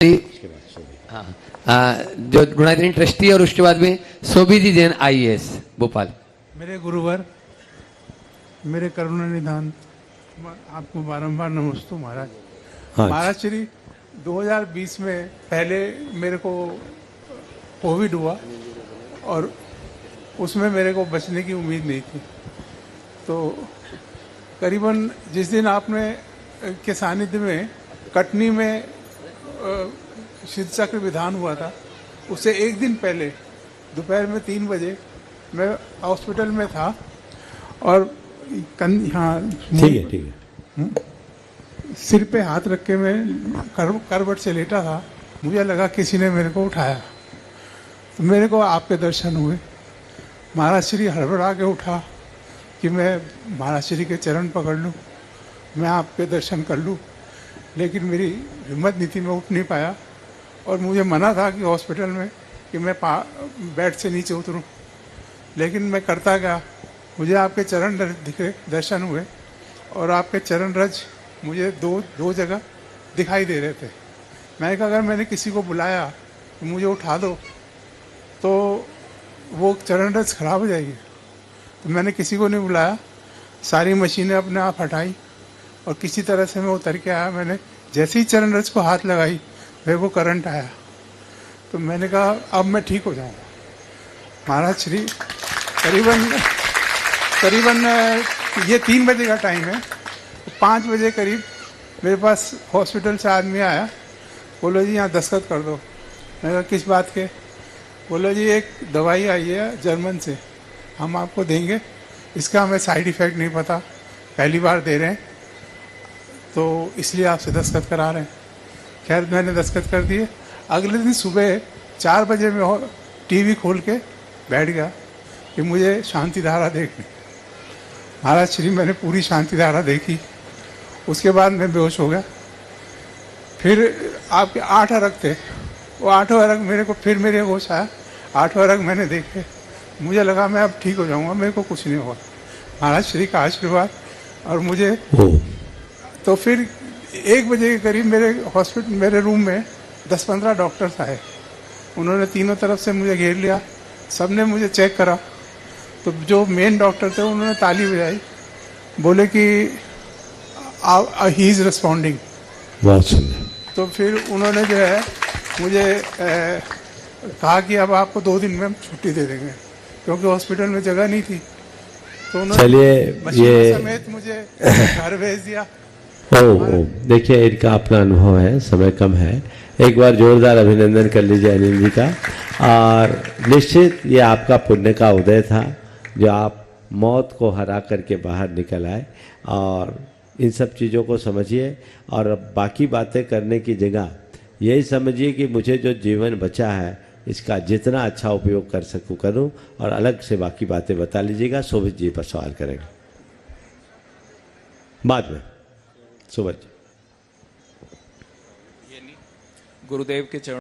जो गुणाधिन ट्रस्टी और उसके बाद में सोबीजी जैन आईएएस भोपाल। मेरे गुरुवर, मेरे करुणा निधान, आपको बारंबार नमस्तु महाराज। महाराज श्री 2020 में पहले मेरे को कोविड हुआ और उसमें मेरे को बचने की उम्मीद नहीं थी। तो करीबन जिस दिन आपने के सानिध्य में कटनी में सिद्ध चक्र विधान हुआ था, उससे एक दिन पहले दोपहर में 3 बजे मैं हॉस्पिटल में था और यहाँ ठीक है सिर पे हाथ रख के मैं करवट से लेटा था। मुझे लगा किसी ने मेरे को उठाया, तो मेरे को आपके दर्शन हुए। महाराज श्री हड़बड़ा के उठा कि मैं महाराज श्री के चरण पकड़ लूँ, मैं आपके दर्शन कर लूँ, लेकिन मेरी हिम्मत नहीं थी, मैं उठ नहीं पाया। और मुझे मना था कि हॉस्पिटल में कि मैं बेड से नीचे उतरूं, लेकिन मैं करता गया। मुझे आपके चरण दिखे, दर्शन हुए, और आपके चरण रज मुझे दो जगह दिखाई दे रहे थे। मैंने कहा अगर मैंने किसी को बुलाया कि मुझे उठा दो तो वो चरण रज खराब हो जाएगी। तो मैंने किसी को नहीं बुलाया, सारी मशीनें अपने आप हटाई और किसी तरह से मैं उतर के आया। मैंने जैसे ही चरण रज को हाथ लगाई, मेरे को करंट आया। तो मैंने कहा अब मैं ठीक हो जाऊंगा। महाराज श्री करीबन ये 3 बजे का टाइम है, 5 बजे करीब मेरे पास हॉस्पिटल से आदमी आया। बोलो जी यहाँ दस्तखत कर दो। मैंने कहा किस बात के? बोलो जी एक दवाई आई है जर्मन से, हम आपको देंगे, इसका हमें साइड इफ़ेक्ट नहीं पता, पहली बार दे रहे हैं, तो इसलिए आपसे दस्तखत करा रहे हैं। खैर मैंने दस्तखत कर दिए। अगले दिन सुबह 4 बजे मैं टीवी खोल के बैठ गया कि मुझे शांति धारा देखनी। महाराज श्री मैंने पूरी शांति धारा देखी, उसके बाद मैं बेहोश हो गया। फिर आपके 8 अरग थे, वो 8 अरग मेरे को फिर मेरे होश आया। 8 अरग मैंने देखे, मुझे लगा मैं अब ठीक हो जाऊंगा, मेरे को कुछ नहीं हुआ। महाराज श्री का आशीर्वाद। और मुझे तो फिर 1 बजे के करीब मेरे रूम में 10-15 डॉक्टर्स आए। उन्होंने तीनों तरफ से मुझे घेर लिया, सबने मुझे चेक करा। तो जो मेन डॉक्टर थे उन्होंने ताली बजाई, बोले कि ही इज़ रिस्पॉन्डिंग। तो फिर उन्होंने जो है मुझे कहा कि अब आपको 2 दिन में हम छुट्टी दे देंगे, क्योंकि हॉस्पिटल में जगह नहीं थी। तो उन्होंने मशीन समेत मुझे घर भेज दिया। देखिए इनका अपना अनुभव है, समय कम है। एक बार जोरदार अभिनंदन कर लीजिए अनिल जी का। और निश्चित ये आपका पुण्य का उदय था, जो आप मौत को हरा करके बाहर निकल आए। और इन सब चीज़ों को समझिए, और अब बाकी बातें करने की जगह यही समझिए कि मुझे जो जीवन बचा है इसका जितना अच्छा उपयोग कर सकूँ करूँ, और अलग से बाकी बातें बता लीजिएगा। शोभित जी पर सवाल करेंगे बाद में। सुबह गुरुदेव के चरण